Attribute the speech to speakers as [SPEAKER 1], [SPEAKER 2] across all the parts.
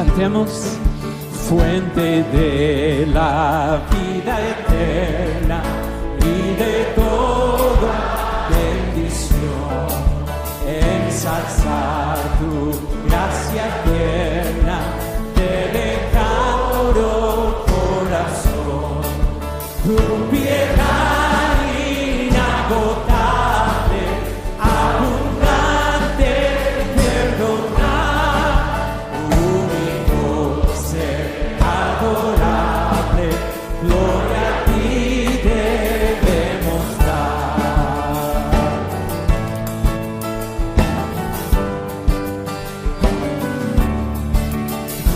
[SPEAKER 1] Cantemos. Fuente de la vida eterna y de toda bendición, ensalzar tu gracia eterna, debe cada corazón, tu piedad inagotable, abundante, perdonar, único ser adorable, gloria a ti debemos dar.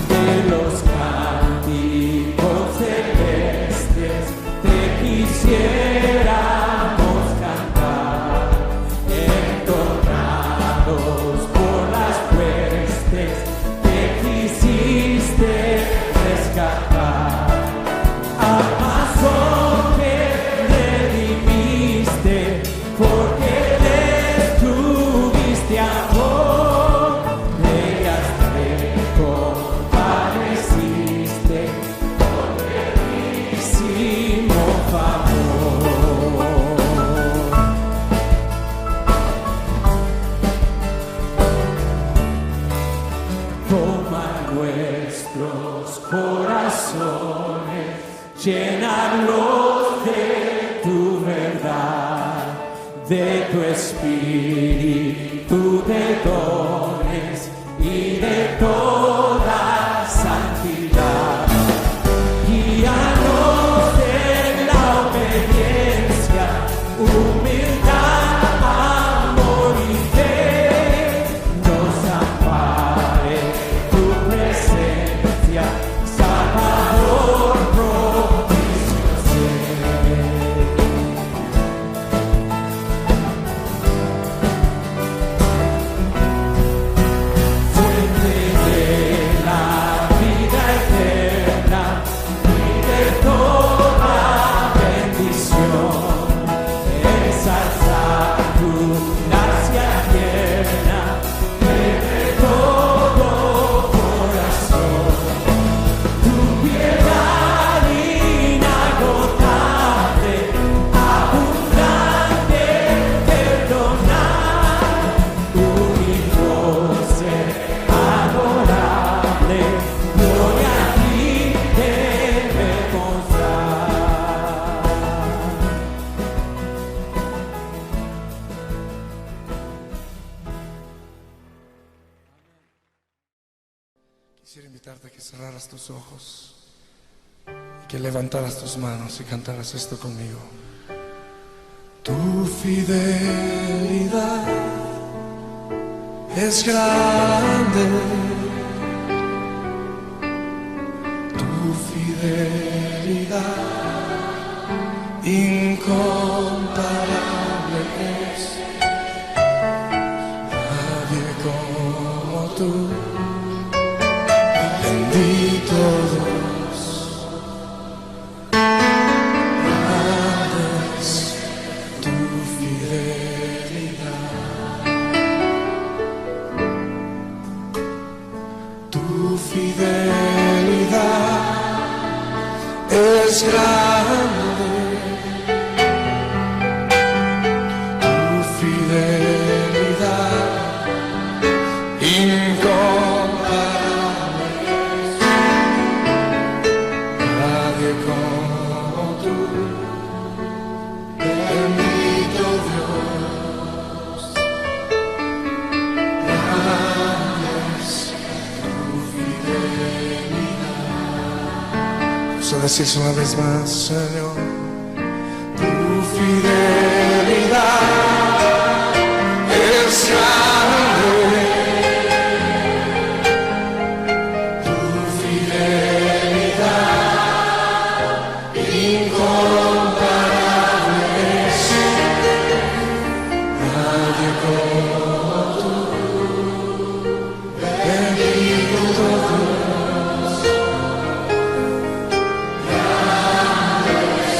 [SPEAKER 1] De los cánticos celestes te quisiéramos cantar, entornados por las huestes te quisiste rescatar. Amazon que redimiste, porque les tuviste amor, ellas te compadeciste, porque hicimos favor. Toma nuestros corazones, llénalos de tu verdad, de tu espíritu de dones y de toda santidad. Guíanos en la obediencia, humildad, amor y fe, nos ampare tu presencia, Salvador propicio ser. Fuente de la vida eterna y de toda bendición, ensalzar tu gracia tierna, de todo corazón, tu piedad inagotable, abundante, perdonar, único ser adorable, gloria a ti debemos dar.
[SPEAKER 2] Quisiera invitarte a que cerraras tus ojos y que levantaras tus manos y cantaras esto conmigo. Tu fidelidad es grande, tu fidelidad incomparable es. Nadie como tú, bendito Dios. Grande es tu fidelidad, tu fidelidad es grande, tu fidelidad incomparable. Nadie como tú, bendito Dios. Grande es tu fidelidad. Vamos a decirlo una vez más, Señor. Tu fidelidad es grande, tu fidelidad incomparable es. Nadie como tú, bendito Dios. Grande es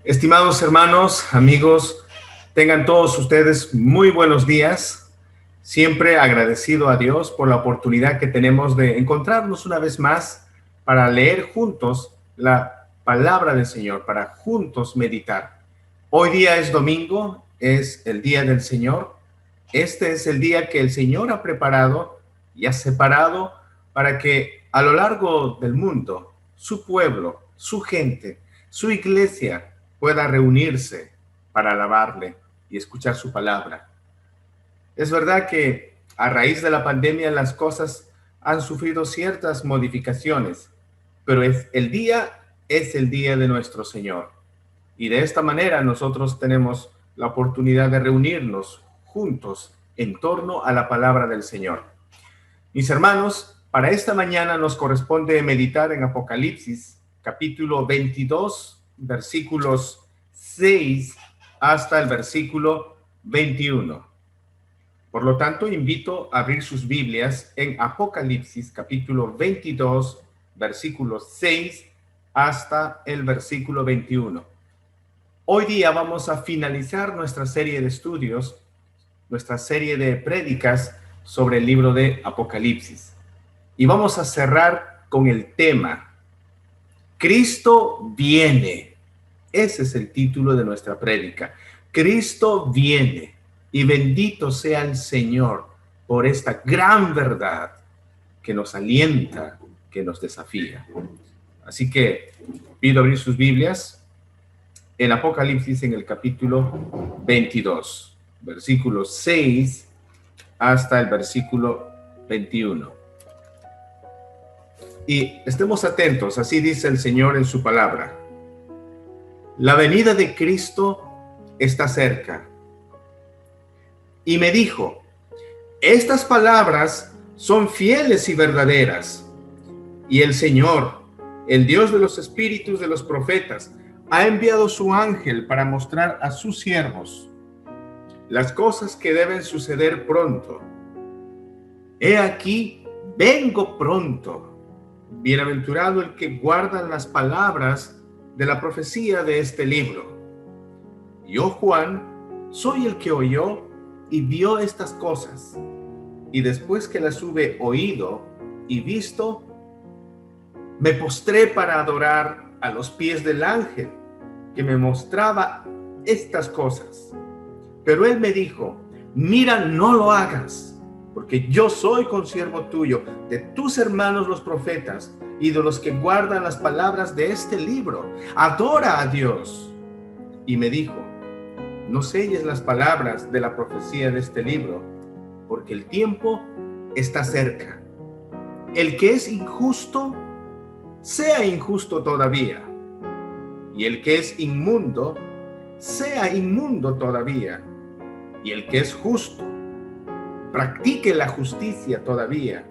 [SPEAKER 3] Estimados hermanos, amigos, tengan todos ustedes muy buenos días. Siempre agradecido a Dios por la oportunidad que tenemos de encontrarnos una vez más para leer juntos la palabra del Señor, para juntos meditar. Hoy día es domingo, es el día del Señor. Este es el día que el Señor ha preparado y ha separado para que a lo largo del mundo, su pueblo, su gente, su iglesia pueda reunirse para alabarle y escuchar su palabra. Es verdad que a raíz de la pandemia las cosas han sufrido ciertas modificaciones, pero el día de nuestro Señor. Y de esta manera nosotros tenemos la oportunidad de reunirnos juntos en torno a la palabra del Señor. Mis hermanos, para esta mañana nos corresponde meditar en Apocalipsis, capítulo 22, versículos 6 hasta el versículo 21. Por lo tanto, invito a abrir sus Biblias en Apocalipsis, capítulo 22, versículos 6 hasta el versículo 21. Hoy día vamos a finalizar nuestra serie de estudios, nuestra serie de prédicas sobre el libro de Apocalipsis. Y vamos a cerrar con el tema Cristo viene. Ese es el título de nuestra prédica. Cristo viene, y bendito sea el Señor por esta gran verdad que nos alienta, que nos desafía. Así que pido abrir sus Biblias en Apocalipsis en el capítulo 22, versículos 6 hasta el versículo 21. Y estemos atentos, así dice el Señor en su palabra. La venida de Cristo está cerca. Y me dijo, estas palabras son fieles y verdaderas. Y el Señor, el Dios de los espíritus de los profetas, ha enviado su ángel para mostrar a sus siervos las cosas que deben suceder pronto. He aquí, vengo pronto. Bienaventurado el que guarda las palabras de la profecía de este libro. Yo, Juan, soy el que oyó y vio estas cosas, y después que las hube oído y visto, me postré para adorar a los pies del ángel que me mostraba estas cosas. Pero él me dijo, mira, no lo hagas, porque yo soy consiervo tuyo, de tus hermanos los profetas, y de los que guardan las palabras de este libro. Adora a Dios. Y me dijo, no selles las palabras de la profecía de este libro, porque el tiempo está cerca. El que es injusto, sea injusto todavía. Y el que es inmundo, sea inmundo todavía. Y el que es justo, practique la justicia todavía.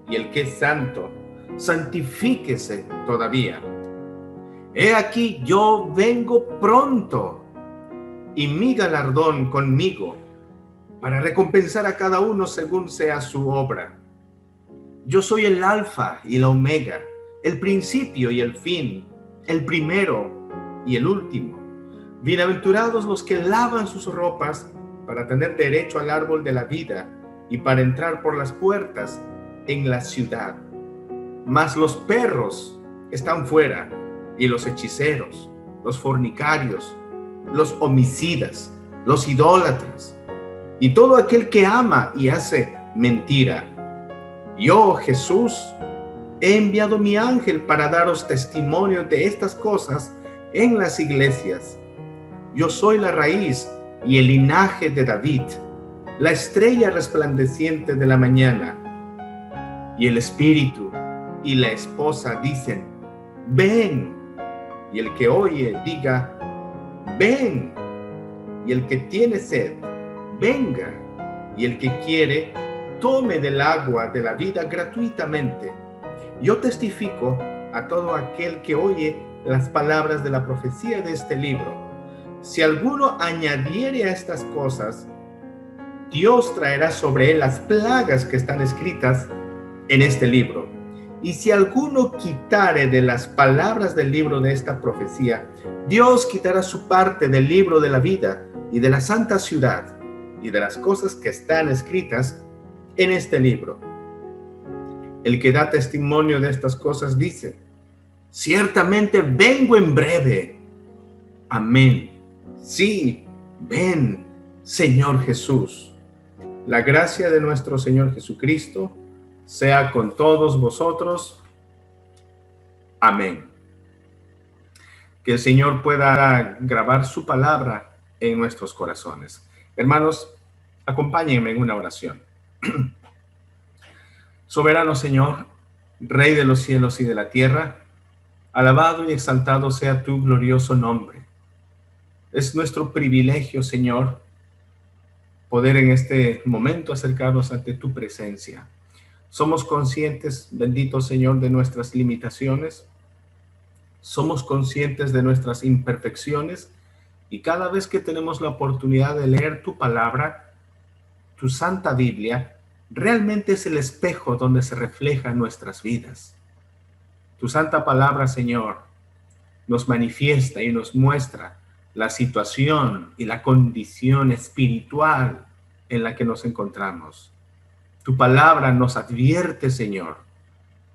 [SPEAKER 3] Y el que es santo, santifíquese todavía. He aquí yo vengo pronto, y mi galardón conmigo, para recompensar a cada uno según sea su obra. Yo soy el Alfa y la Omega, el principio y el fin, el primero y el último. Bienaventurados los que lavan sus ropas para tener derecho al árbol de la vida y para entrar por las puertas en la ciudad. Mas los perros están fuera, y los hechiceros, los fornicarios, los homicidas, los idólatras, y todo aquel que ama y hace mentira. Yo, Jesús, he enviado mi ángel para daros testimonio de estas cosas en las iglesias. Yo soy la raíz y el linaje de David, la estrella resplandeciente de la mañana. Y el Espíritu y la esposa dicen, ven. Y el que oye diga, ven. Y el que tiene sed, venga. Y el que quiere, tome del agua de la vida gratuitamente. Yo testifico a todo aquel que oye las palabras de la profecía de este libro. Si alguno añadiere a estas cosas, Dios traerá sobre él las plagas que están escritas en este libro. Y si alguno quitare de las palabras del libro de esta profecía, Dios quitará su parte del libro de la vida y de la santa ciudad y de las cosas que están escritas en este libro. El que da testimonio de estas cosas dice: ciertamente vengo en breve. Amén. Sí, ven, Señor Jesús. La gracia de nuestro Señor Jesucristo sea con todos vosotros. Amén. Que el Señor pueda grabar su palabra en nuestros corazones. Hermanos, acompáñenme en una oración. Soberano Señor, Rey de los cielos y de la tierra, alabado y exaltado sea tu glorioso nombre. Es nuestro privilegio, Señor, poder en este momento acercarnos ante tu presencia. Somos conscientes, bendito Señor, de nuestras limitaciones. Somos conscientes de nuestras imperfecciones y cada vez que tenemos la oportunidad de leer tu palabra, tu Santa Biblia, realmente es el espejo donde se reflejan nuestras vidas. Tu Santa Palabra, Señor, nos manifiesta y nos muestra la situación y la condición espiritual en la que nos encontramos. Tu palabra nos advierte, Señor,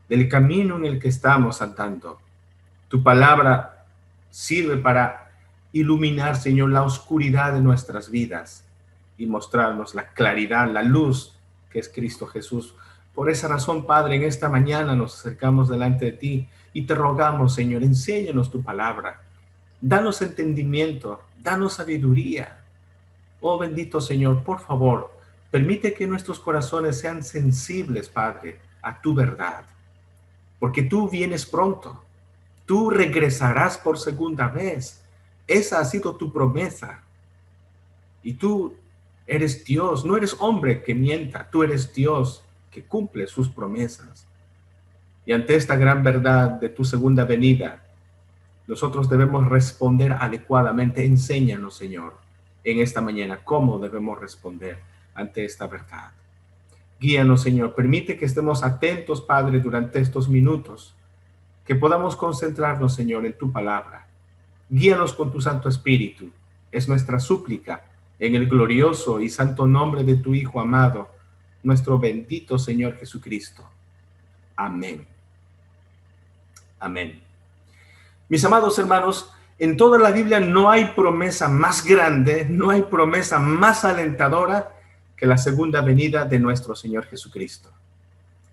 [SPEAKER 3] del camino en el que estamos andando. Tu palabra sirve para iluminar, Señor, la oscuridad de nuestras vidas y mostrarnos la claridad, la luz que es Cristo Jesús. Por esa razón, Padre, en esta mañana nos acercamos delante de ti y te rogamos, Señor, enséñanos tu palabra. Danos entendimiento, danos sabiduría. Oh bendito Señor, por favor, permite que nuestros corazones sean sensibles, Padre, a tu verdad. Porque tú vienes pronto. Tú regresarás por segunda vez. Esa ha sido tu promesa. Y tú eres Dios, no eres hombre que mienta. Tú eres Dios que cumple sus promesas. Y ante esta gran verdad de tu segunda venida, nosotros debemos responder adecuadamente. Enséñanos, Señor, en esta mañana cómo debemos responder ante esta verdad. Guíanos, Señor. Permite que estemos atentos, Padre, durante estos minutos. Que podamos concentrarnos, Señor, en tu palabra. Guíanos con tu Santo Espíritu. Es nuestra súplica en el glorioso y santo nombre de tu Hijo amado, nuestro bendito Señor Jesucristo. Amén. Amén. Mis amados hermanos, en toda la Biblia no hay promesa más grande, no hay promesa más alentadora que la segunda venida de nuestro Señor Jesucristo.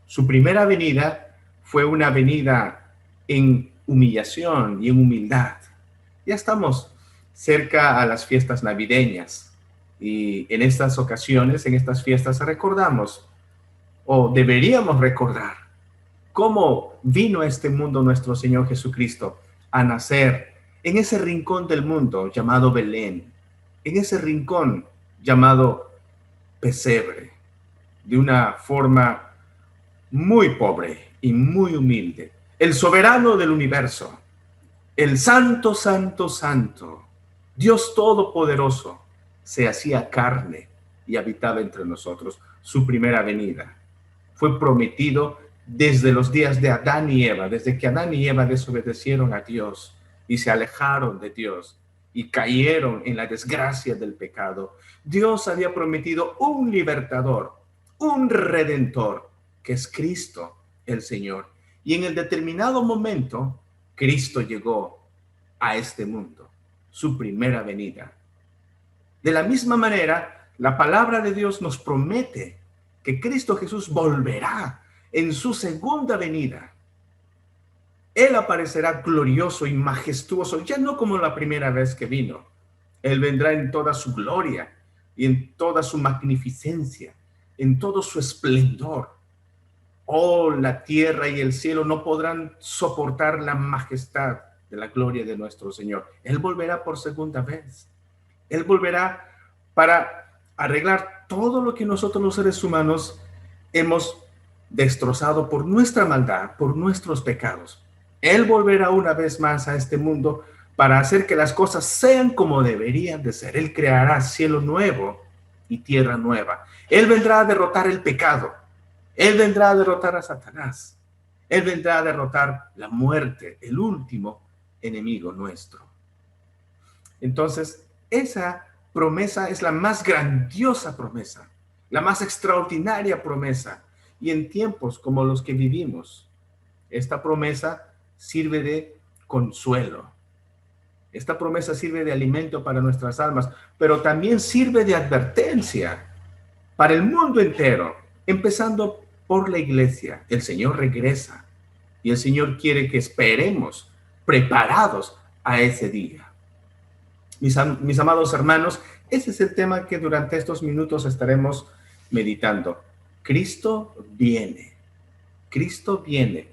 [SPEAKER 3] Su primera venida fue una venida en humillación y en humildad. Ya estamos cerca a las fiestas navideñas y en estas ocasiones, en estas fiestas, recordamos o deberíamos recordar cómo vino a este mundo nuestro Señor Jesucristo a nacer en ese rincón del mundo llamado Belén, en ese rincón llamado pesebre, de una forma muy pobre y muy humilde. El soberano del universo, el santo, santo, santo, Dios todopoderoso, se hacía carne y habitaba entre nosotros. Su primera venida fue prometido desde los días de Adán y Eva, desde que Adán y Eva desobedecieron a Dios y se alejaron de Dios y cayeron en la desgracia del pecado. Dios había prometido un libertador, un redentor, que es Cristo el Señor. Y en el determinado momento, Cristo llegó a este mundo, su primera venida. De la misma manera, la palabra de Dios nos promete que Cristo Jesús volverá en su segunda venida. Él aparecerá glorioso y majestuoso, ya no como la primera vez que vino. Él vendrá en toda su gloria y en toda su magnificencia, en todo su esplendor. Oh, la tierra y el cielo no podrán soportar la majestad de la gloria de nuestro Señor. Él volverá por segunda vez. Él volverá para arreglar todo lo que nosotros los seres humanos hemos destrozado por nuestra maldad, por nuestros pecados. Él volverá una vez más a este mundo para hacer que las cosas sean como deberían de ser. Él creará cielo nuevo y tierra nueva. Él vendrá a derrotar el pecado. Él vendrá a derrotar a Satanás. Él vendrá a derrotar la muerte, el último enemigo nuestro. Entonces, esa promesa es la más grandiosa promesa, la más extraordinaria promesa. Y en tiempos como los que vivimos, esta promesa sirve de consuelo. Esta promesa sirve de alimento para nuestras almas, pero también sirve de advertencia para el mundo entero, empezando por la iglesia. El Señor regresa y el Señor quiere que esperemos preparados a ese día. Mis amados hermanos, ese es el tema que durante estos minutos estaremos meditando. Cristo viene. Cristo viene.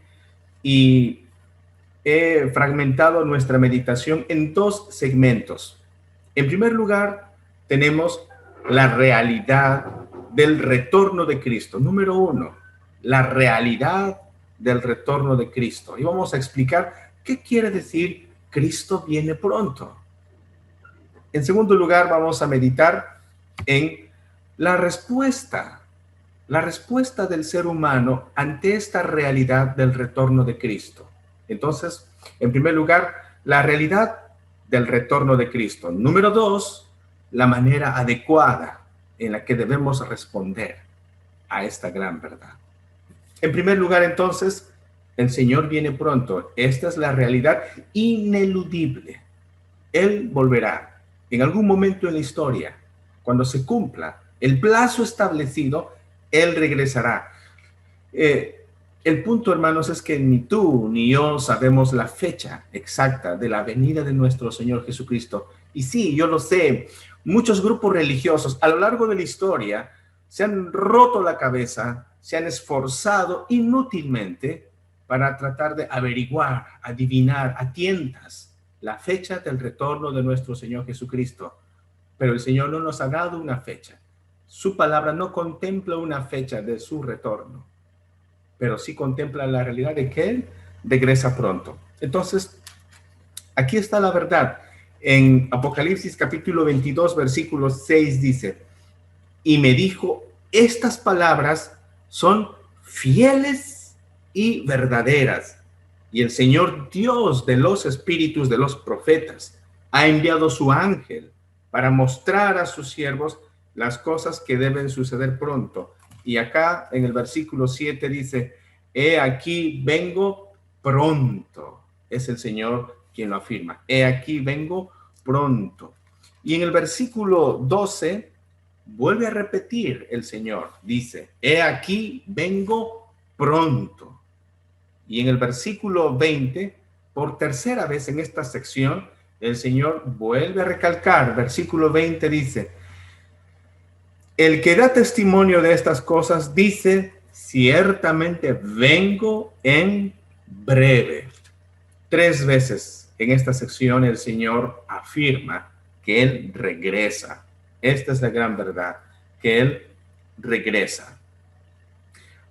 [SPEAKER 3] Y he fragmentado nuestra meditación en dos segmentos. En primer lugar, tenemos la realidad del retorno de Cristo. Número 1, la realidad del retorno de Cristo. Y vamos a explicar qué quiere decir Cristo viene pronto. En segundo lugar, vamos a meditar en la respuesta del ser humano ante esta realidad del retorno de Cristo. Entonces, en primer lugar, la realidad del retorno de Cristo. Número 2, la manera adecuada en la que debemos responder a esta gran verdad. En primer lugar, entonces, el Señor viene pronto. Esta es la realidad ineludible. Él volverá en algún momento en la historia. Cuando se cumpla el plazo establecido, Él regresará. El punto, hermanos, es que ni tú ni yo sabemos la fecha exacta de la venida de nuestro Señor Jesucristo. Y sí, yo lo sé, muchos grupos religiosos a lo largo de la historia se han roto la cabeza, se han esforzado inútilmente para tratar de averiguar, adivinar a tientas la fecha del retorno de nuestro Señor Jesucristo. Pero el Señor no nos ha dado una fecha. Su palabra no contempla una fecha de su retorno, pero sí contempla la realidad de que Él regresa pronto. Entonces, aquí está la verdad. En Apocalipsis capítulo 22, versículo 6 dice, y me dijo, estas palabras son fieles y verdaderas. Y el Señor Dios de los espíritus de los profetas ha enviado su ángel para mostrar a sus siervos las cosas que deben suceder pronto. Y acá en el versículo 7 dice, he aquí vengo pronto. Es el Señor quien lo afirma. He aquí vengo pronto. Y en el versículo 12 vuelve a repetir el Señor. Dice, he aquí vengo pronto. Y en el versículo 20, por tercera vez en esta sección, el Señor vuelve a recalcar. Versículo 20 dice, el que da testimonio de estas cosas dice, ciertamente vengo en breve. 3 veces en esta sección el Señor afirma que Él regresa. Esta es la gran verdad, que Él regresa.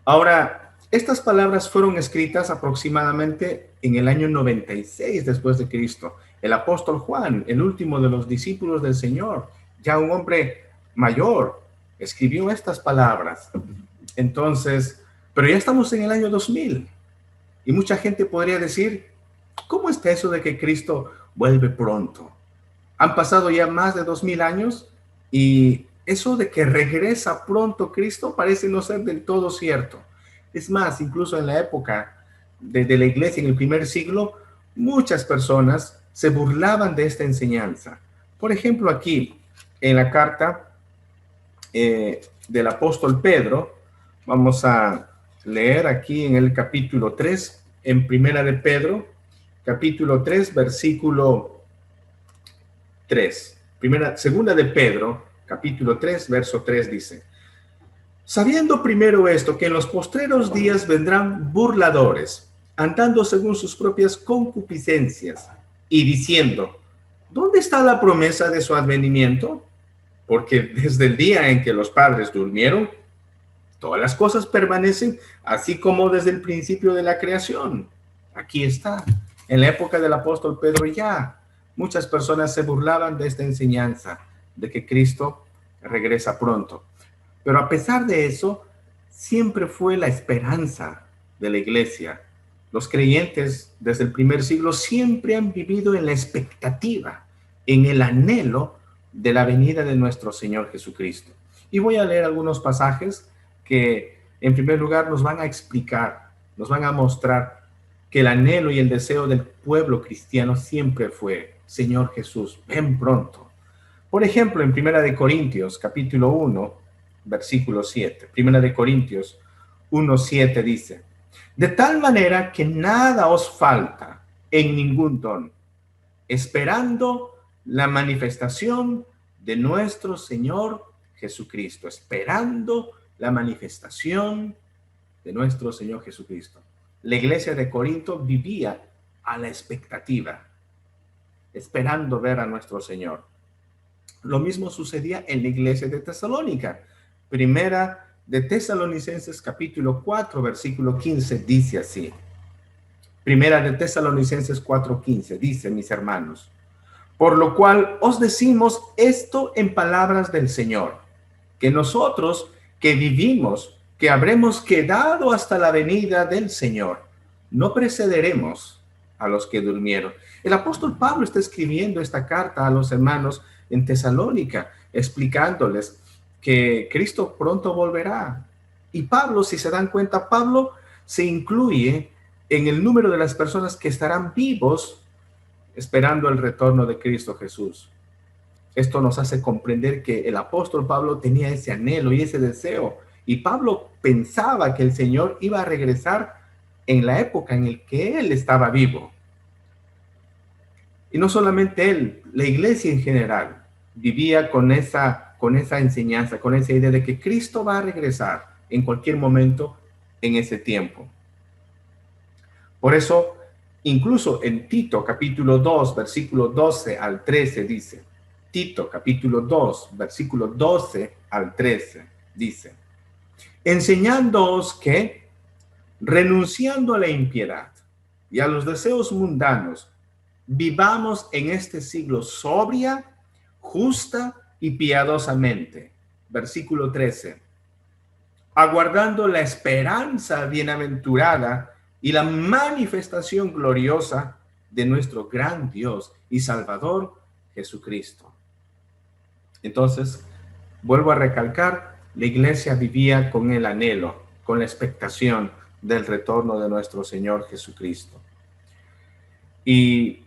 [SPEAKER 3] Ahora, estas palabras fueron escritas aproximadamente en el año 96 después de Cristo. El apóstol Juan, el último de los discípulos del Señor, ya un hombre mayor, escribió estas palabras. Entonces, pero ya estamos en el año 2000 y mucha gente podría decir, ¿cómo está eso de que Cristo vuelve pronto? Han pasado ya más de 2000 años y eso de que regresa pronto Cristo parece no ser del todo cierto. Es más, incluso en la época de la iglesia en el primer siglo, muchas personas se burlaban de esta enseñanza. Por ejemplo, aquí en la carta del apóstol Pedro, vamos a leer aquí en el capítulo 3, en primera de Pedro, capítulo 3, versículo 3. Segunda de Pedro, capítulo 3, verso 3 dice, sabiendo primero esto, que en los postreros días vendrán burladores, andando según sus propias concupiscencias, y diciendo, ¿dónde está la promesa de su advenimiento? Porque desde el día en que los padres durmieron, todas las cosas permanecen así como desde el principio de la creación. Aquí está. En la época del apóstol Pedro ya muchas personas se burlaban de esta enseñanza de que Cristo regresa pronto. Pero a pesar de eso, siempre fue la esperanza de la iglesia Los creyentes desde el primer siglo siempre han vivido en la expectativa, en el anhelo de la venida de nuestro Señor Jesucristo. Y voy a leer algunos pasajes que en primer lugar nos van a explicar, nos van a mostrar que el anhelo y el deseo del pueblo cristiano siempre fue: Señor Jesús, ven pronto. Por ejemplo, en 1 Corintios, capítulo 1, versículo 7. 1 Corintios 1:7 dice: de tal manera que nada os falta en ningún don, esperando la manifestación de nuestro Señor Jesucristo, esperando la manifestación de nuestro Señor Jesucristo. La iglesia de Corinto vivía a la expectativa, esperando ver a nuestro Señor. Lo mismo sucedía en la iglesia de Tesalónica. Primera de Tesalonicenses capítulo 4, versículo 15, dice así. Primera de Tesalonicenses 4:15, dice: mis hermanos, por lo cual os decimos esto en palabras del Señor, que nosotros que vivimos, que habremos quedado hasta la venida del Señor, no precederemos a los que durmieron. El apóstol Pablo está escribiendo esta carta a los hermanos en Tesalónica, explicándoles que Cristo pronto volverá. Y Pablo, si se dan cuenta, Pablo se incluye en el número de las personas que estarán vivos esperando el retorno de Cristo Jesús. Esto nos hace comprender que el apóstol Pablo tenía ese anhelo y ese deseo. Y Pablo pensaba que el Señor iba a regresar en la época en la que él estaba vivo. Y no solamente él, la iglesia en general vivía con esa enseñanza, con esa idea de que Cristo va a regresar en cualquier momento en ese tiempo. Por eso, incluso en Tito capítulo 2, versículo 12 al 13 dice, Tito capítulo 2, versículo 12 al 13 dice: enseñándoos que, renunciando a la impiedad y a los deseos mundanos, vivamos en este siglo sobria, justa y piadosamente. Versículo 13. Aguardando la esperanza bienaventurada y la manifestación gloriosa de nuestro gran Dios y Salvador Jesucristo. Entonces, vuelvo a recalcar, la iglesia vivía con el anhelo, con la expectación del retorno de nuestro Señor Jesucristo. Y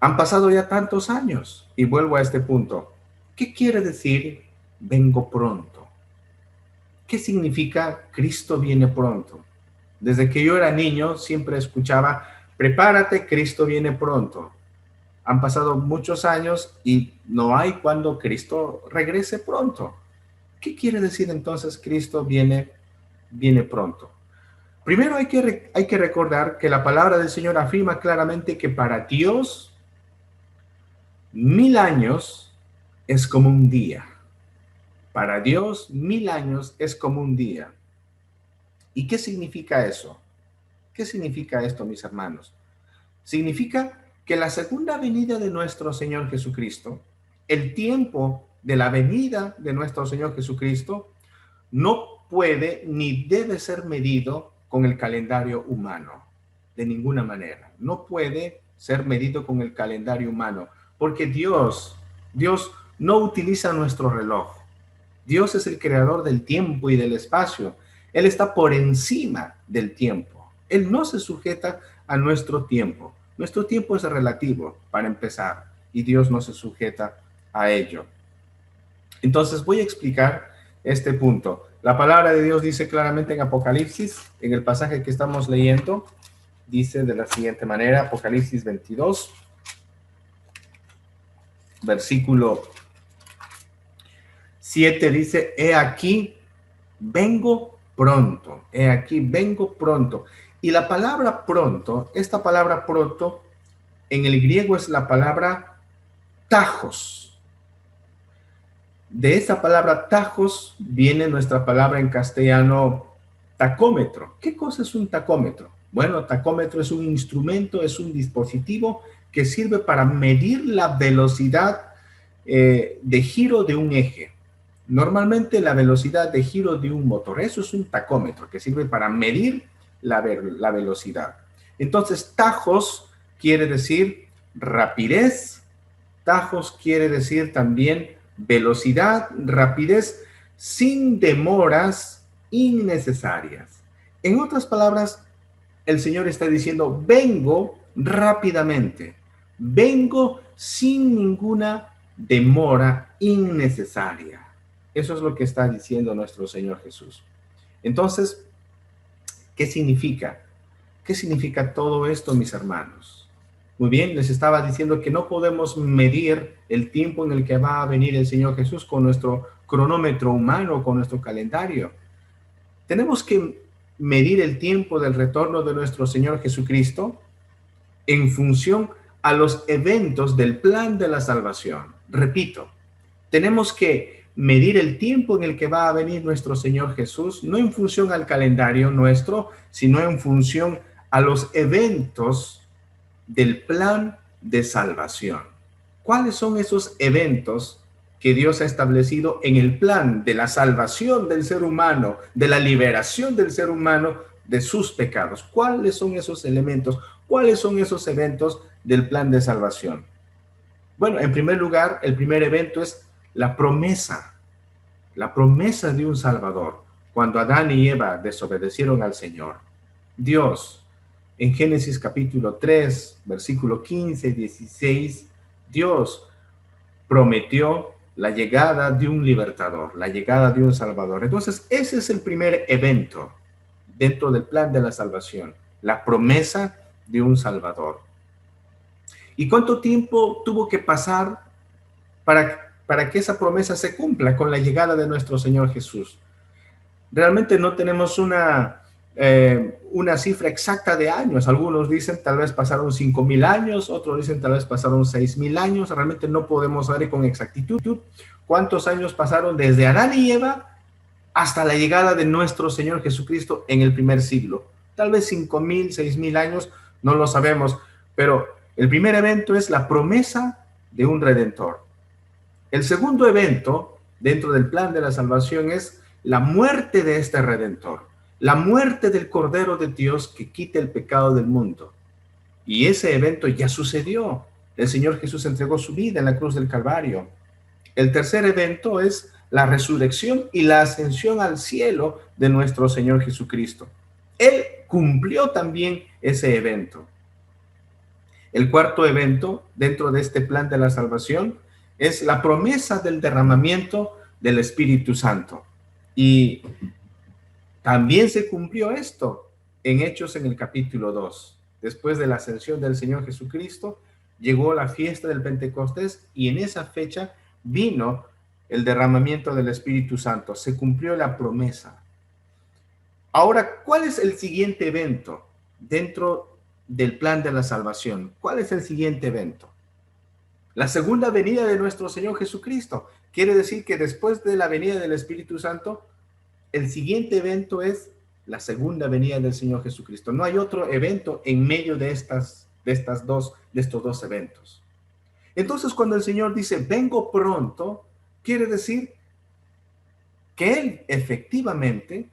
[SPEAKER 3] han pasado ya tantos años, y vuelvo a este punto. ¿Qué quiere decir vengo pronto? ¿Qué significa Cristo viene pronto? Desde que yo era niño siempre escuchaba, prepárate, Cristo viene pronto. Han pasado muchos años y no hay cuando Cristo regrese pronto. ¿Qué quiere decir entonces Cristo viene pronto? Primero hay que recordar que la palabra del Señor afirma claramente que para Dios 1000 años es como un día. Para Dios 1000 años es como un día. ¿Y qué significa eso? ¿Qué significa esto, mis hermanos? Significa que la segunda venida de nuestro Señor Jesucristo, el tiempo de la venida de nuestro Señor Jesucristo, no puede ni debe ser medido con el calendario humano, de ninguna manera. No puede ser medido con el calendario humano, porque Dios no utiliza nuestro reloj. Dios es el creador del tiempo y del espacio. Él está por encima del tiempo. Él no se sujeta a nuestro tiempo. Nuestro tiempo es relativo, para empezar, y Dios no se sujeta a ello. Entonces voy a explicar este punto. La palabra de Dios dice claramente en Apocalipsis, en el pasaje que estamos leyendo, dice de la siguiente manera, Apocalipsis 22, versículo 7 dice, he aquí, vengo pronto, he aquí, vengo pronto. Y la palabra pronto, esta palabra pronto, en el griego es la palabra tajos. De esa palabra tajos viene nuestra palabra en castellano tacómetro. ¿Qué cosa es un tacómetro? Bueno, tacómetro es un instrumento, es un dispositivo que sirve para medir la velocidad de giro de un eje. Normalmente la velocidad de giro de un motor, eso es un tacómetro que sirve para medir la velocidad. Entonces, tajos quiere decir rapidez, tajos quiere decir también velocidad, rapidez, sin demoras innecesarias. En otras palabras, el Señor está diciendo, vengo rápidamente, vengo sin ninguna demora innecesaria. Eso es lo que está diciendo nuestro Señor Jesús. Entonces, ¿qué significa? ¿Qué significa todo esto, mis hermanos? Muy bien, les estaba diciendo que no podemos medir el tiempo en el que va a venir el Señor Jesús con nuestro cronómetro humano, con nuestro calendario. Tenemos que medir el tiempo del retorno de nuestro Señor Jesucristo en función a los eventos del plan de la salvación. Repito, tenemos que medir el tiempo en el que va a venir nuestro Señor Jesús, no en función al calendario nuestro, sino en función a los eventos del plan de salvación. ¿Cuáles son esos eventos que Dios ha establecido en el plan de la salvación del ser humano, de la liberación del ser humano de sus pecados? ¿Cuáles son esos elementos? ¿Cuáles son esos eventos del plan de salvación? Bueno, en primer lugar, el primer evento es la promesa de un Salvador. Cuando Adán y Eva desobedecieron al Señor, Dios, en Génesis capítulo 3, versículo 15 y 16, Dios prometió la llegada de un libertador, la llegada de un Salvador. Entonces, ese es el primer evento dentro del plan de la salvación, la promesa de un Salvador. ¿Y cuánto tiempo tuvo que pasar para que esa promesa se cumpla con la llegada de nuestro Señor Jesús? Realmente no tenemos una cifra exacta de años. Algunos dicen tal vez pasaron 5,000 años, otros dicen tal vez pasaron 6,000 años. Realmente no podemos saber con exactitud cuántos años pasaron desde Adán y Eva hasta la llegada de nuestro Señor Jesucristo en el primer siglo. Tal vez 5,000, 6,000 años, no lo sabemos, pero el primer evento es la promesa de un Redentor. El segundo evento dentro del plan de la salvación es la muerte de este Redentor, la muerte del Cordero de Dios que quita el pecado del mundo. Y ese evento ya sucedió. El Señor Jesús entregó su vida en la cruz del Calvario. El tercer evento es la resurrección y la ascensión al cielo de nuestro Señor Jesucristo. Él cumplió también ese evento. El cuarto evento dentro de este plan de la salvación es la promesa del derramamiento del Espíritu Santo. Y también se cumplió esto en Hechos en el capítulo 2. Después de la ascensión del Señor Jesucristo, llegó la fiesta del Pentecostés y en esa fecha vino el derramamiento del Espíritu Santo. Se cumplió la promesa. Ahora, ¿cuál es el siguiente evento dentro del plan de la salvación? ¿Cuál es el siguiente evento? La segunda venida de nuestro Señor Jesucristo. Quiere decir que después de la venida del Espíritu Santo, el siguiente evento es la segunda venida del Señor Jesucristo. No hay otro evento en medio de estos dos eventos. Entonces, cuando el Señor dice, vengo pronto, quiere decir que Él efectivamente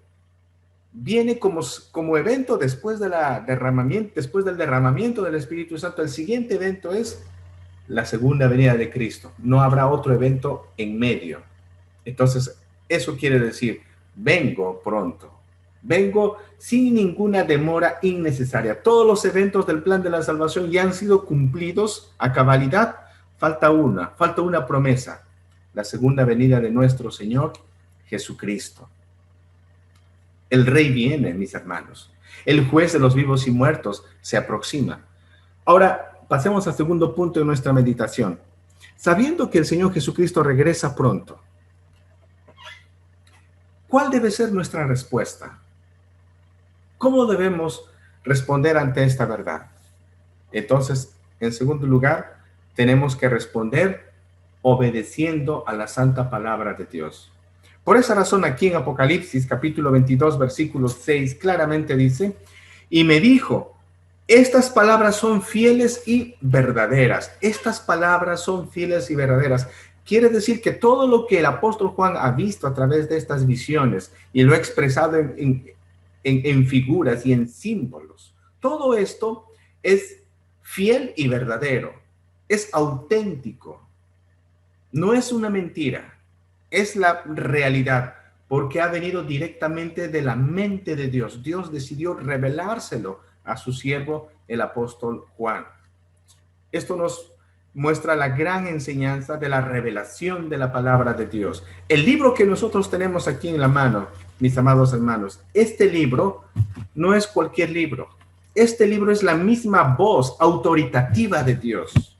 [SPEAKER 3] viene como evento después del derramamiento del Espíritu Santo. El siguiente evento es la segunda venida de Cristo. No habrá otro evento en medio. Entonces, eso quiere decir, vengo pronto. Vengo sin ninguna demora innecesaria. Todos los eventos del plan de la salvación ya han sido cumplidos a cabalidad. Falta una promesa. La segunda venida de nuestro Señor Jesucristo. El Rey viene, mis hermanos. El juez de los vivos y muertos se aproxima. Ahora, pasemos al segundo punto de nuestra meditación. Sabiendo que el Señor Jesucristo regresa pronto, ¿cuál debe ser nuestra respuesta? ¿Cómo debemos responder ante esta verdad? Entonces, en segundo lugar, tenemos que responder obedeciendo a la santa palabra de Dios. Por esa razón, aquí en Apocalipsis, capítulo 22, versículo 6, claramente dice, y me dijo, estas palabras son fieles y verdaderas. Estas palabras son fieles y verdaderas. Quiere decir que todo lo que el apóstol Juan ha visto a través de estas visiones y lo ha expresado en figuras y en símbolos. Todo esto es fiel y verdadero, es auténtico, no es una mentira, es la realidad, porque ha venido directamente de la mente de Dios. Dios decidió revelárselo a su siervo, el apóstol Juan. Esto nos muestra la gran enseñanza de la revelación de la palabra de Dios. El libro que nosotros tenemos aquí en la mano, mis amados hermanos, este libro no es cualquier libro. Este libro es la misma voz autoritativa de Dios.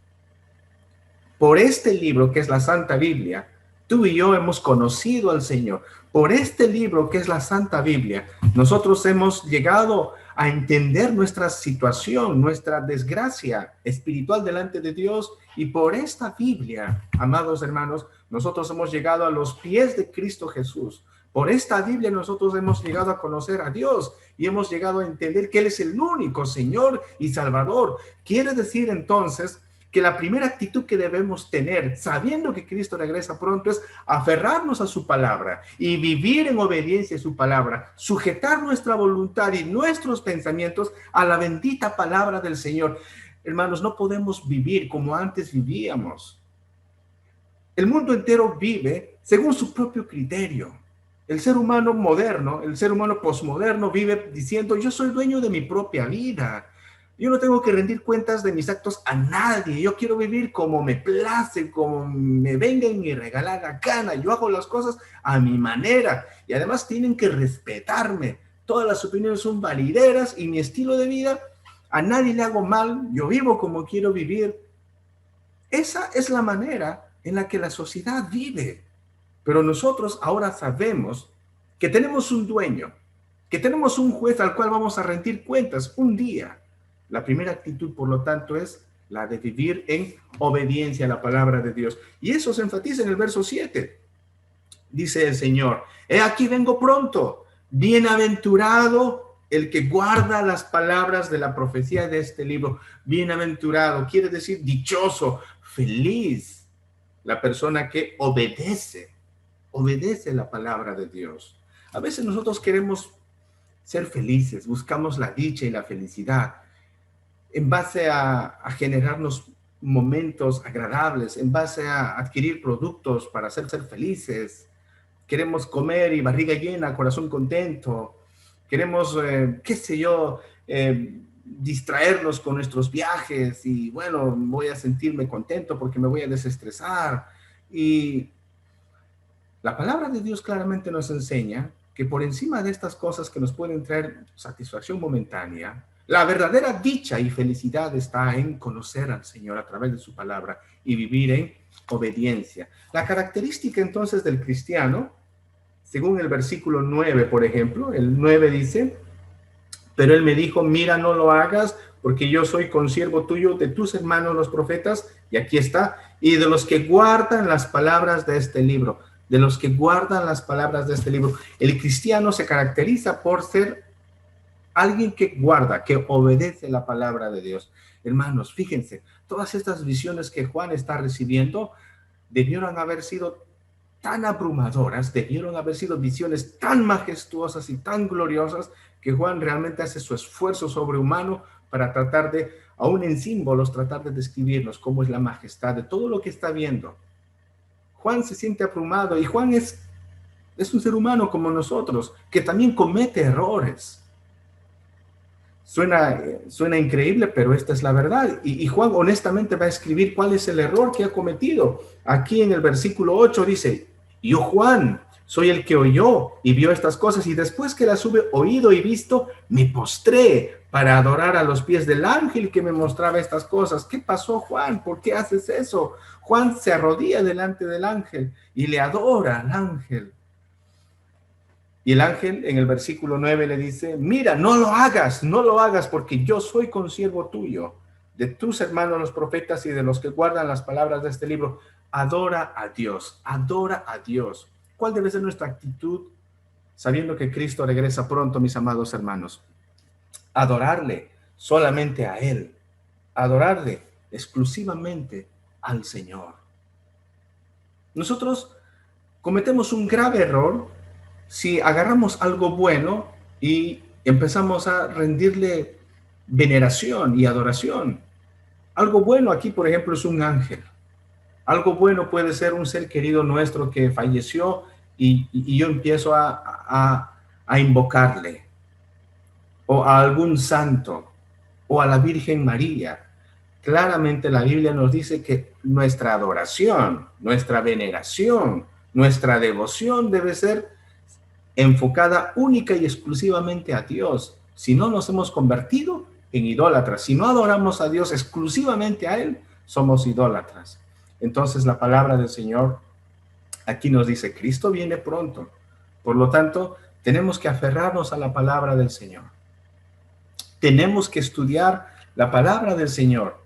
[SPEAKER 3] Por este libro, que es la Santa Biblia, tú y yo hemos conocido al Señor. Por este libro, que es la Santa Biblia, nosotros hemos llegado a entender nuestra situación, nuestra desgracia espiritual delante de Dios. Y por esta Biblia, amados hermanos, nosotros hemos llegado a los pies de Cristo Jesús. Por esta Biblia nosotros hemos llegado a conocer a Dios y hemos llegado a entender que Él es el único Señor y Salvador. Quiere decir entonces que la primera actitud que debemos tener, sabiendo que Cristo regresa pronto, es aferrarnos a su palabra y vivir en obediencia a su palabra, sujetar nuestra voluntad y nuestros pensamientos a la bendita palabra del Señor. Hermanos, no podemos vivir como antes vivíamos. El mundo entero vive según su propio criterio. El ser humano moderno, el ser humano posmoderno vive diciendo: yo soy dueño de mi propia vida. Yo no tengo que rendir cuentas de mis actos a nadie. Yo quiero vivir como me place, como me venga en mi regalada gana. Yo hago las cosas a mi manera. Y además tienen que respetarme. Todas las opiniones son valideras y mi estilo de vida, a nadie le hago mal. Yo vivo como quiero vivir. Esa es la manera en la que la sociedad vive. Pero nosotros ahora sabemos que tenemos un dueño, que tenemos un juez al cual vamos a rendir cuentas un día. La primera actitud, por lo tanto, es la de vivir en obediencia a la palabra de Dios. Y eso se enfatiza en el verso 7. Dice el Señor: he aquí vengo pronto, bienaventurado el que guarda las palabras de la profecía de este libro. Bienaventurado quiere decir dichoso, feliz, la persona que obedece la palabra de Dios. A veces nosotros queremos ser felices, buscamos la dicha y la felicidad en base a generarnos momentos agradables, en base a adquirir productos para ser felices. Queremos comer y barriga llena, corazón contento. Queremos, distraernos con nuestros viajes y bueno, voy a sentirme contento porque me voy a desestresar. Y la palabra de Dios claramente nos enseña que por encima de estas cosas que nos pueden traer satisfacción momentánea, la verdadera dicha y felicidad está en conocer al Señor a través de su palabra y vivir en obediencia. La característica entonces del cristiano, según el versículo 9, por ejemplo, el 9 dice: pero él me dijo, mira, no lo hagas, porque yo soy consiervo tuyo de tus hermanos los profetas, y aquí está, y de los que guardan las palabras de este libro, de los que guardan las palabras de este libro. El cristiano se caracteriza por ser alguien que guarda, que obedece la palabra de Dios. Hermanos, fíjense, todas estas visiones que Juan está recibiendo debieron haber sido tan abrumadoras, debieron haber sido visiones tan majestuosas y tan gloriosas que Juan realmente hace su esfuerzo sobrehumano para tratar de, aún en símbolos, tratar de describirnos cómo es la majestad de todo lo que está viendo. Juan se siente abrumado y Juan es un ser humano como nosotros, que también comete errores. Suena increíble, pero esta es la verdad. Y Juan honestamente va a escribir cuál es el error que ha cometido. Aquí en el versículo 8 dice: yo, Juan, soy el que oyó y vio estas cosas, y después que las hube oído y visto, me postré para adorar a los pies del ángel que me mostraba estas cosas. ¿Qué pasó, Juan? ¿Por qué haces eso? Juan se arrodilla delante del ángel y le adora al ángel. Y el ángel en el versículo 9 le dice: mira, no lo hagas, porque yo soy consiervo tuyo, de tus hermanos los profetas y de los que guardan las palabras de este libro. Adora a Dios, adora a Dios. ¿Cuál debe ser nuestra actitud sabiendo que Cristo regresa pronto, mis amados hermanos? Adorarle solamente a Él, adorarle exclusivamente al Señor. Nosotros cometemos un grave error si agarramos algo bueno y empezamos a rendirle veneración y adoración. Algo bueno aquí, por ejemplo, es un ángel. Algo bueno puede ser un ser querido nuestro que falleció y yo empiezo a invocarle, o a algún santo, o a la Virgen María. Claramente la Biblia nos dice que nuestra adoración, nuestra veneración, nuestra devoción debe ser enfocada única y exclusivamente a Dios. Si no nos hemos convertido en idólatras, si no adoramos a Dios exclusivamente a Él, somos idólatras. Entonces la palabra del Señor aquí nos dice, Cristo viene pronto. Por lo tanto, tenemos que aferrarnos a la palabra del Señor. Tenemos que estudiar la palabra del Señor.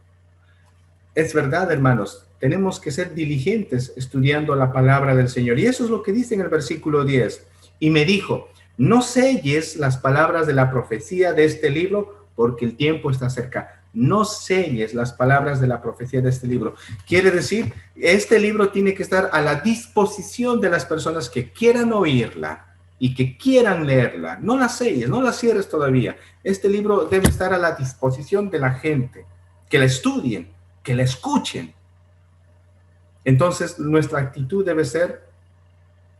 [SPEAKER 3] Es verdad, hermanos, tenemos que ser diligentes estudiando la palabra del Señor. Y eso es lo que dice en el versículo 10. Y me dijo, no selles las palabras de la profecía de este libro, porque el tiempo está cerca. No selles las palabras de la profecía de este libro. Quiere decir, este libro tiene que estar a la disposición de las personas que quieran oírla y que quieran leerla. No la selles, no la cierres todavía. Este libro debe estar a la disposición de la gente, que la estudien, que la escuchen. Entonces, nuestra actitud debe ser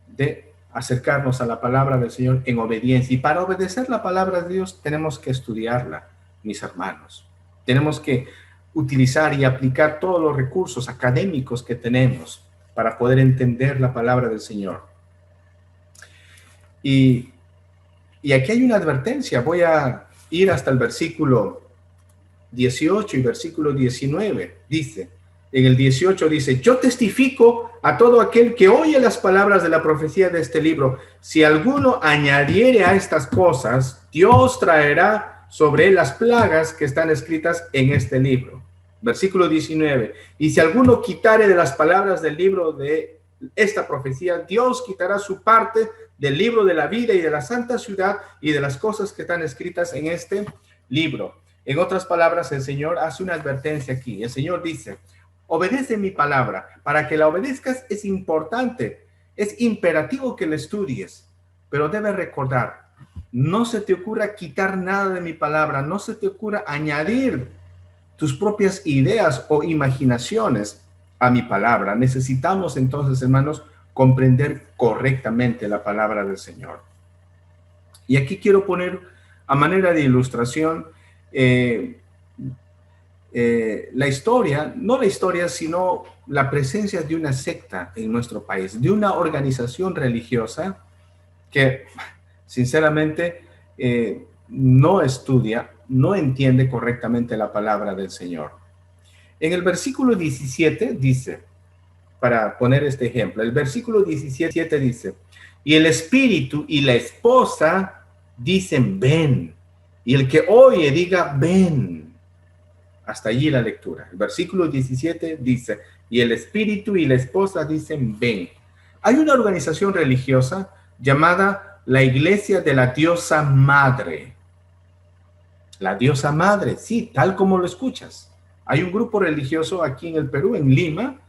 [SPEAKER 3] de acercarnos a la palabra del Señor en obediencia. Y para obedecer la palabra de Dios, tenemos que estudiarla, mis hermanos. Tenemos que utilizar y aplicar todos los recursos académicos que tenemos para poder entender la palabra del Señor. Y aquí hay una advertencia. Voy a ir hasta el versículo 18 y versículo 19. Dice, en el 18 dice, yo testifico a todo aquel que oye las palabras de la profecía de este libro. Si alguno añadiere a estas cosas, Dios traerá sobre él las plagas que están escritas en este libro. Versículo 19. Y si alguno quitare de las palabras del libro de esta profecía, Dios quitará su parte del libro de la vida y de la santa ciudad y de las cosas que están escritas en este libro. En otras palabras, el Señor hace una advertencia aquí. El Señor dice, obedece mi palabra. Para que la obedezcas es importante, es imperativo que la estudies, pero debes recordar, no se te ocurra quitar nada de mi palabra, no se te ocurra añadir tus propias ideas o imaginaciones a mi palabra. Necesitamos entonces, hermanos, comprender correctamente la palabra del Señor. Y aquí quiero poner a manera de ilustración la historia, no la historia, sino la presencia de una secta en nuestro país, de una organización religiosa que sinceramente no estudia, no entiende correctamente la palabra del Señor. En el versículo 17 dice, para poner este ejemplo, el versículo 17 dice, y el espíritu y la esposa dicen ven, y el que oye diga ven. Hasta allí la lectura. El versículo 17 dice, y el espíritu y la esposa dicen ven. Hay una organización religiosa llamada la Iglesia de la Diosa Madre. La Diosa Madre, sí, tal como lo escuchas. Hay un grupo religioso aquí en el Perú, en Lima.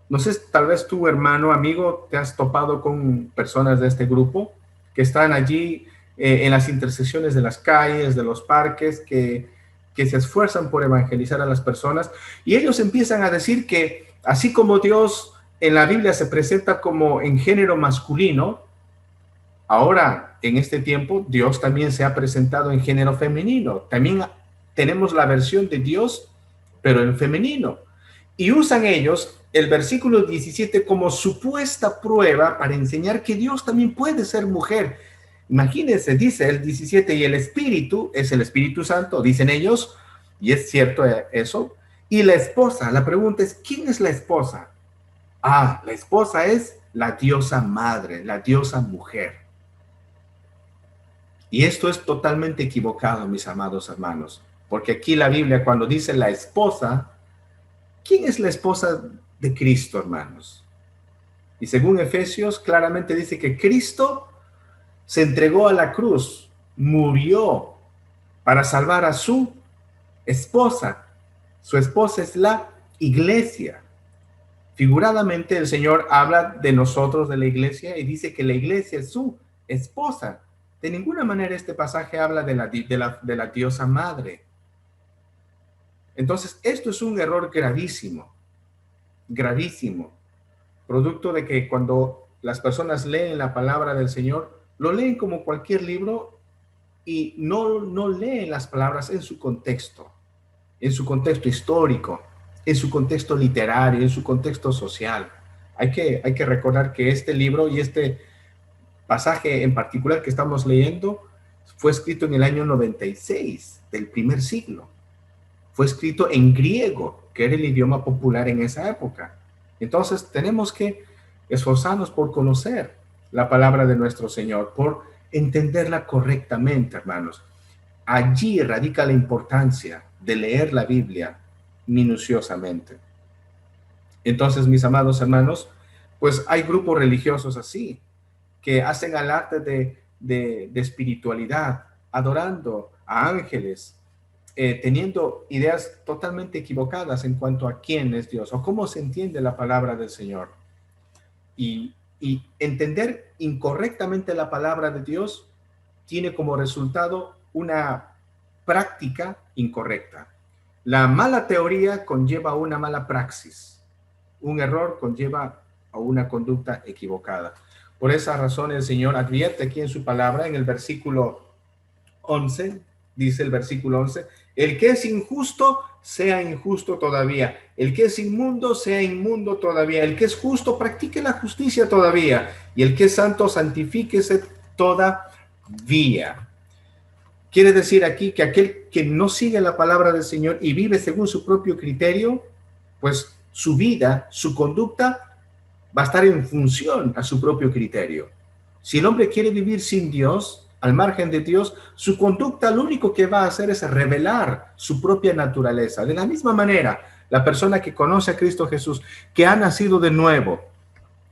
[SPEAKER 3] No sé, tal vez tu hermano, amigo, te has topado con personas de este grupo que están allí en las intersecciones de las calles, de los parques, que se esfuerzan por evangelizar a las personas. Y ellos empiezan a decir que así como Dios en la Biblia se presenta como en género masculino, ahora, en este tiempo, Dios también se ha presentado en género femenino. También tenemos la versión de Dios, pero en femenino. Y usan ellos el versículo 17 como supuesta prueba para enseñar que Dios también puede ser mujer. Imagínense, dice el 17, y el Espíritu es el Espíritu Santo, dicen ellos, y es cierto eso. Y la esposa, la pregunta es, ¿quién es la esposa? Ah, la esposa es la diosa madre, la diosa mujer. Y esto es totalmente equivocado, mis amados hermanos, porque aquí la Biblia cuando dice la esposa, ¿quién es la esposa de Cristo, hermanos? Y según Efesios, claramente dice que Cristo se entregó a la cruz, murió para salvar a su esposa. Su esposa es la iglesia. Figuradamente el Señor habla de nosotros, de la iglesia, y dice que la iglesia es su esposa. De ninguna manera este pasaje habla de la diosa madre. Entonces, esto es un error gravísimo, gravísimo, producto de que cuando las personas leen la palabra del Señor, lo leen como cualquier libro y no leen las palabras en su contexto histórico, en su contexto literario, en su contexto social. Hay que recordar que este libro y este pasaje en particular que estamos leyendo fue escrito en el año 96 del primer siglo. Fue escrito en griego, que era el idioma popular en esa época. Entonces tenemos que esforzarnos por conocer la palabra de nuestro Señor, por entenderla correctamente, hermanos. Allí radica la importancia de leer la Biblia minuciosamente. Entonces, mis amados hermanos, pues hay grupos religiosos así, que hacen alarde de espiritualidad, adorando a ángeles, teniendo ideas totalmente equivocadas en cuanto a quién es Dios o cómo se entiende la palabra del Señor. Y entender incorrectamente la palabra de Dios tiene como resultado una práctica incorrecta. La mala teoría conlleva una mala praxis. Un error conlleva a una conducta equivocada. Por esa razón el Señor advierte aquí en su palabra, en el versículo 11, dice el versículo 11, el que es injusto, sea injusto todavía. El que es inmundo, sea inmundo todavía. El que es justo, practique la justicia todavía. Y el que es santo, santifíquese todavía. Quiere decir aquí que aquel que no sigue la palabra del Señor y vive según su propio criterio, pues su vida, su conducta va a estar en función a su propio criterio. Si el hombre quiere vivir sin Dios, al margen de Dios, su conducta lo único que va a hacer es revelar su propia naturaleza. De la misma manera, la persona que conoce a Cristo Jesús, que ha nacido de nuevo,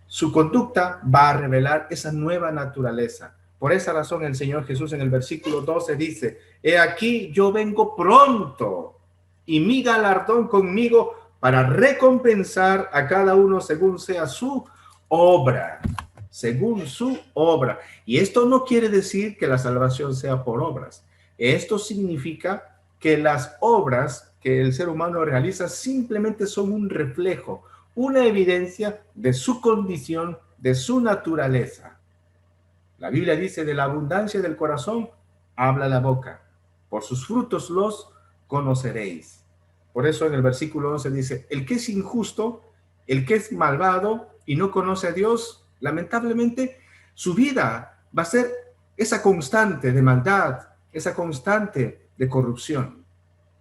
[SPEAKER 3] su conducta va a revelar esa nueva naturaleza. Por esa razón el Señor Jesús en el versículo 12 dice, he aquí yo vengo pronto y mi galardón conmigo para recompensar a cada uno según sea su obra. Según su obra. Y esto no quiere decir que la salvación sea por obras. Esto significa que las obras que el ser humano realiza simplemente son un reflejo, una evidencia de su condición, de su naturaleza. La Biblia dice, de la abundancia del corazón habla la boca. Por sus frutos los conoceréis. Por eso en el versículo 11 dice, el que es injusto, el que es malvado y no conoce a Dios, lamentablemente su vida va a ser esa constante de maldad, esa constante de corrupción.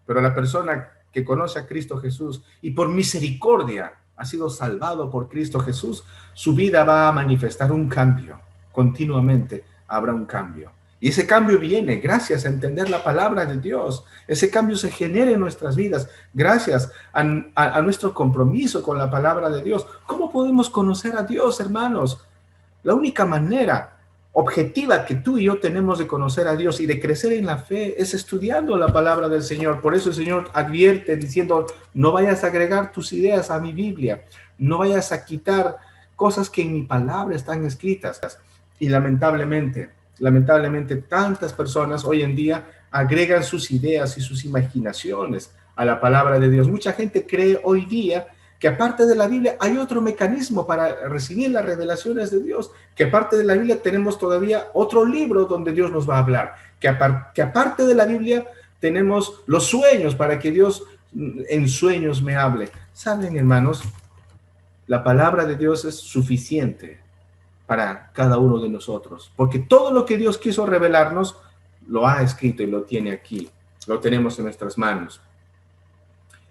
[SPEAKER 3] Pero la persona que conoce a Cristo Jesús y por misericordia ha sido salvado por Cristo Jesús, su vida va a manifestar un cambio. Continuamente habrá un cambio. Y ese cambio viene gracias a entender la palabra de Dios. Ese cambio se genera en nuestras vidas gracias a nuestro compromiso con la palabra de Dios. ¿Cómo podemos conocer a Dios, hermanos? La única manera objetiva que tú y yo tenemos de conocer a Dios y de crecer en la fe es estudiando la palabra del Señor. Por eso el Señor advierte diciendo, no vayas a agregar tus ideas a mi Biblia, no vayas a quitar cosas que en mi palabra están escritas. Y lamentablemente tantas personas hoy en día agregan sus ideas y sus imaginaciones a la palabra de Dios. Mucha gente cree hoy día que aparte de la Biblia hay otro mecanismo para recibir las revelaciones de Dios, que aparte de la Biblia tenemos todavía otro libro donde Dios nos va a hablar, que aparte de la Biblia tenemos los sueños para que Dios en sueños me hable. ¿Saben, hermanos? La palabra de Dios es suficiente para cada uno de nosotros, porque todo lo que Dios quiso revelarnos lo ha escrito y lo tiene aquí, lo tenemos en nuestras manos.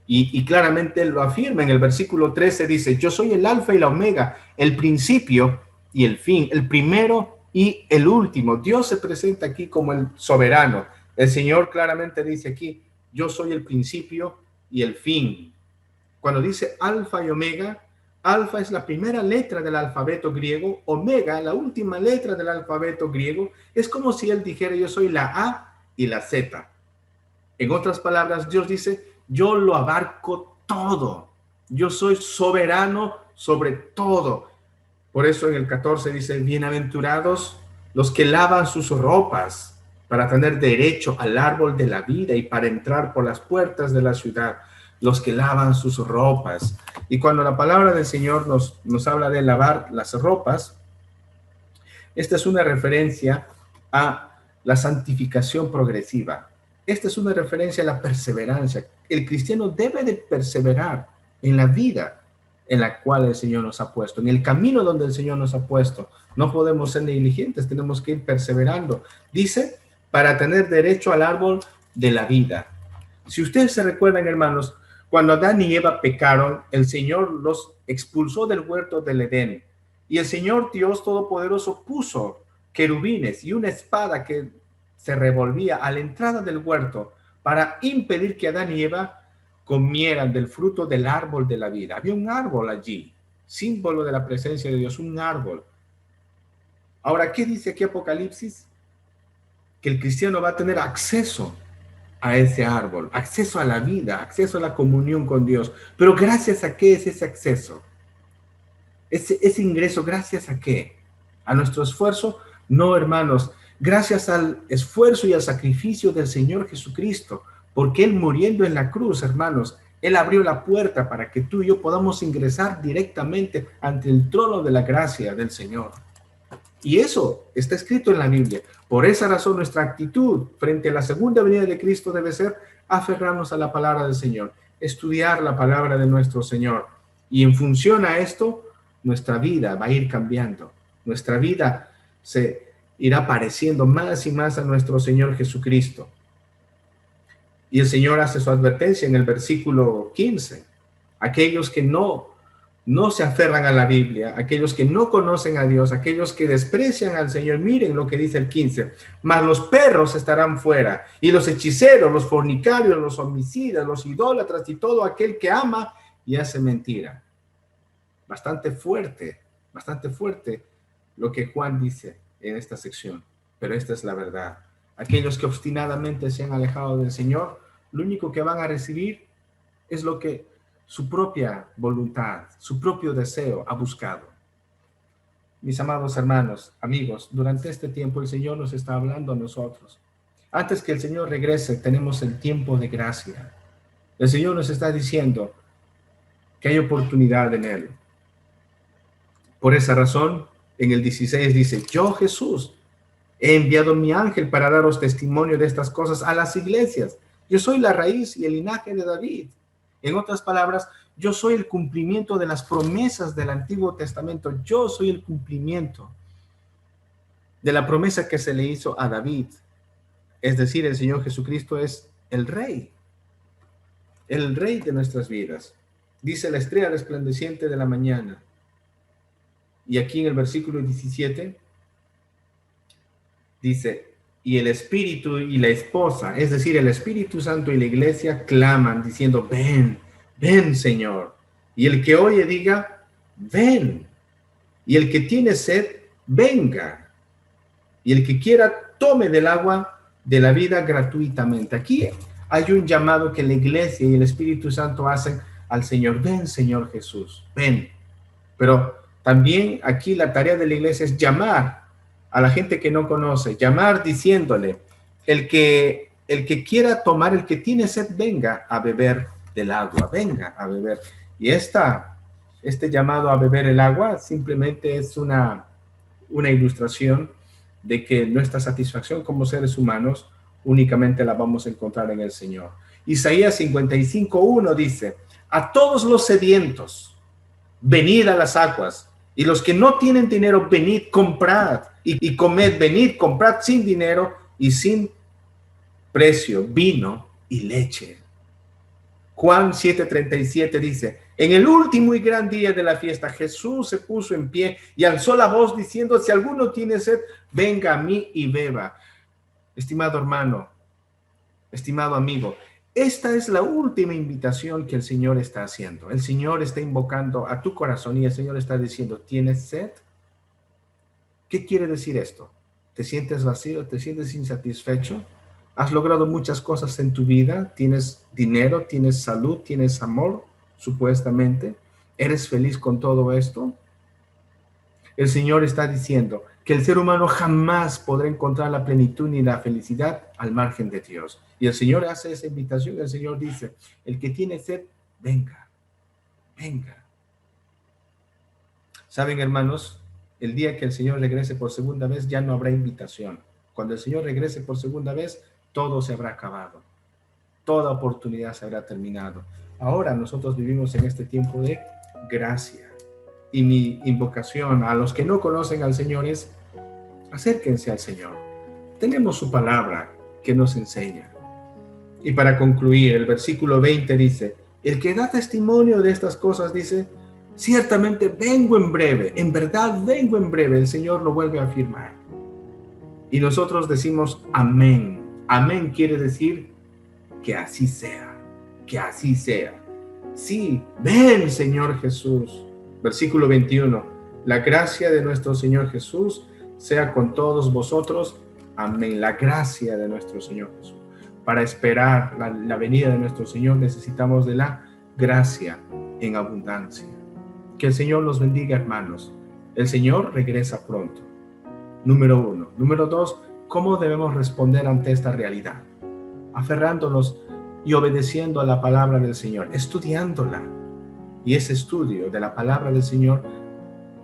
[SPEAKER 3] Y claramente Él lo afirma en el versículo 13, dice, yo soy el alfa y la omega, el principio y el fin, el primero y el último. Dios se presenta aquí como el soberano. El Señor claramente dice aquí, yo soy el principio y el fin. Cuando dice alfa y omega, alfa es la primera letra del alfabeto griego, omega, la última letra del alfabeto griego. Es como si Él dijera, yo soy la A y la Z. En otras palabras, Dios dice, yo lo abarco todo. Yo soy soberano sobre todo. Por eso en el 14 dice, bienaventurados los que lavan sus ropas para tener derecho al árbol de la vida y para entrar por las puertas de la ciudad, los que lavan sus ropas. Y cuando la palabra del Señor nos habla de lavar las ropas, esta es una referencia a la santificación progresiva. Esta es una referencia a la perseverancia. El cristiano debe de perseverar en la vida en la cual el Señor nos ha puesto, en el camino donde el Señor nos ha puesto. No podemos ser negligentes, tenemos que ir perseverando. Dice, para tener derecho al árbol de la vida. Si ustedes se recuerdan, hermanos, cuando Adán y Eva pecaron, el Señor los expulsó del huerto del Edén. Y el Señor Dios Todopoderoso puso querubines y una espada que se revolvía a la entrada del huerto para impedir que Adán y Eva comieran del fruto del árbol de la vida. Había un árbol allí, símbolo de la presencia de Dios, un árbol. Ahora, ¿qué dice aquí Apocalipsis? Que el cristiano va a tener acceso a ese árbol, acceso a la vida, acceso a la comunión con Dios. Pero ¿gracias a qué es ese acceso? Ese ingreso, ¿gracias a qué? ¿A nuestro esfuerzo? No, hermanos, gracias al esfuerzo y al sacrificio del Señor Jesucristo, porque Él muriendo en la cruz, hermanos, Él abrió la puerta para que tú y yo podamos ingresar directamente ante el trono de la gracia del Señor. Y eso está escrito en la Biblia. Por esa razón, nuestra actitud frente a la segunda venida de Cristo debe ser aferrarnos a la palabra del Señor, estudiar la palabra de nuestro Señor. Y en función a esto, nuestra vida va a ir cambiando. Nuestra vida se irá pareciendo más y más a nuestro Señor Jesucristo. Y el Señor hace su advertencia en el versículo 15. Aquellos que no se aferran a la Biblia, aquellos que no conocen a Dios, aquellos que desprecian al Señor, miren lo que dice el 15. Mas los perros estarán fuera, y los hechiceros, los fornicarios, los homicidas, los idólatras y todo aquel que ama y hace mentira. Bastante fuerte lo que Juan dice en esta sección, pero esta es la verdad. Aquellos que obstinadamente se han alejado del Señor, lo único que van a recibir es lo que su propia voluntad, su propio deseo ha buscado. Mis amados hermanos, amigos, durante este tiempo el Señor nos está hablando a nosotros. Antes que el Señor regrese, tenemos el tiempo de gracia. El Señor nos está diciendo que hay oportunidad en Él. Por esa razón, en el 16 dice, yo Jesús he enviado mi ángel para daros testimonio de estas cosas a las iglesias. Yo soy la raíz y el linaje de David. En otras palabras, yo soy el cumplimiento de las promesas del Antiguo Testamento. Yo soy el cumplimiento de la promesa que se le hizo a David. Es decir, el Señor Jesucristo es el rey de nuestras vidas. Dice la estrella resplandeciente de la mañana. Y aquí en el versículo 17 dice, y el Espíritu y la esposa, es decir, el Espíritu Santo y la iglesia claman diciendo, ven, ven Señor. Y el que oye diga, ven. Y el que tiene sed, venga. Y el que quiera, tome del agua de la vida gratuitamente. Aquí hay un llamado que la iglesia y el Espíritu Santo hacen al Señor. Ven, Señor Jesús, ven. Pero también aquí la tarea de la iglesia es llamar a la gente que no conoce, llamar diciéndole, el que quiera tomar, el que tiene sed, venga a beber del agua, venga a beber. Y este llamado a beber el agua simplemente es una ilustración de que nuestra satisfacción como seres humanos únicamente la vamos a encontrar en el Señor. Isaías 55:1 dice, a todos los sedientos, venid a las aguas, y los que no tienen dinero, venid, comprad y comed, venid, comprad sin dinero y sin precio, vino y leche. Juan 7:37 dice, en el último y gran día de la fiesta, Jesús se puso en pie y alzó la voz diciendo, si alguno tiene sed, venga a mí y beba. Estimado hermano, estimado amigo, esta es la última invitación que el Señor está haciendo. El Señor está invocando a tu corazón y el Señor está diciendo, ¿tienes sed? ¿Qué quiere decir esto? ¿Te sientes vacío? ¿Te sientes insatisfecho? ¿Has logrado muchas cosas en tu vida? ¿Tienes dinero? ¿Tienes salud? ¿Tienes amor? Supuestamente. ¿Eres feliz con todo esto? El Señor está diciendo que el ser humano jamás podrá encontrar la plenitud ni la felicidad al margen de Dios. Y el Señor hace esa invitación. El Señor dice, el que tiene sed, venga, venga. ¿Saben, hermanos? El día que el Señor regrese por segunda vez ya no habrá invitación. Cuando el Señor regrese por segunda vez, todo se habrá acabado. Toda oportunidad se habrá terminado. Ahora nosotros vivimos en este tiempo de gracia. Y mi invocación a los que no conocen al Señor es, acérquense al Señor. Tenemos su palabra que nos enseña. Y para concluir, el versículo 20 dice, el que da testimonio de estas cosas dice, ciertamente vengo en breve, en verdad vengo en breve. El Señor lo vuelve a afirmar. Y nosotros decimos amén. Amén quiere decir que así sea, que así sea. Sí, ven, Señor Jesús. Versículo 21. La gracia de nuestro Señor Jesús sea con todos vosotros. Amén. La gracia de nuestro Señor Jesús. Para esperar la venida de nuestro Señor necesitamos de la gracia en abundancia. Que el Señor los bendiga, hermanos. El Señor regresa pronto. Número 1. Número 2. ¿Cómo debemos responder ante esta realidad? Aferrándonos y obedeciendo a la palabra del Señor, estudiándola. Y ese estudio de la palabra del Señor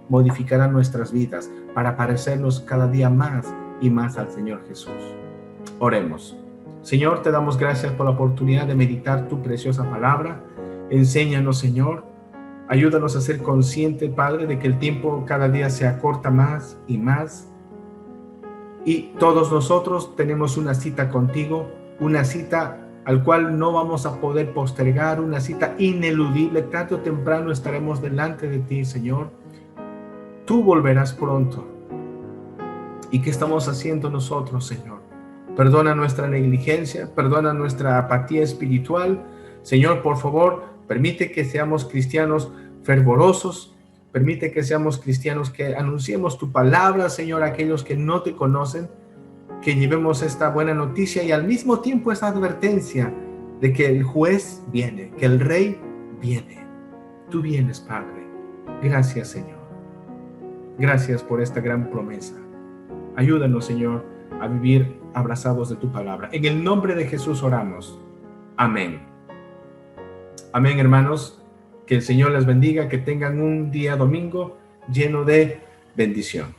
[SPEAKER 3] modificará nuestras vidas para parecernos cada día más y más al Señor Jesús. Oremos. Señor, te damos gracias por la oportunidad de meditar tu preciosa palabra. Enséñanos, Señor. Ayúdanos a ser conscientes, Padre, de que el tiempo cada día se acorta más y más. Y todos nosotros tenemos una cita contigo, una cita al cual no vamos a poder postergar, una cita ineludible. Tarde o temprano estaremos delante de ti, Señor. Tú volverás pronto. ¿Y qué estamos haciendo nosotros, Señor? Perdona nuestra negligencia, perdona nuestra apatía espiritual. Señor, por favor, permite que seamos cristianos fervorosos. Permite que seamos cristianos que anunciemos tu palabra, Señor, a aquellos que no te conocen. Que llevemos esta buena noticia y al mismo tiempo esa advertencia de que el juez viene, que el rey viene. Tú vienes, Padre. Gracias, Señor. Gracias por esta gran promesa. Ayúdanos, Señor, a vivir abrazados de tu palabra. En el nombre de Jesús oramos. Amén. Amén, hermanos. Que el Señor les bendiga, que tengan un día domingo lleno de bendición.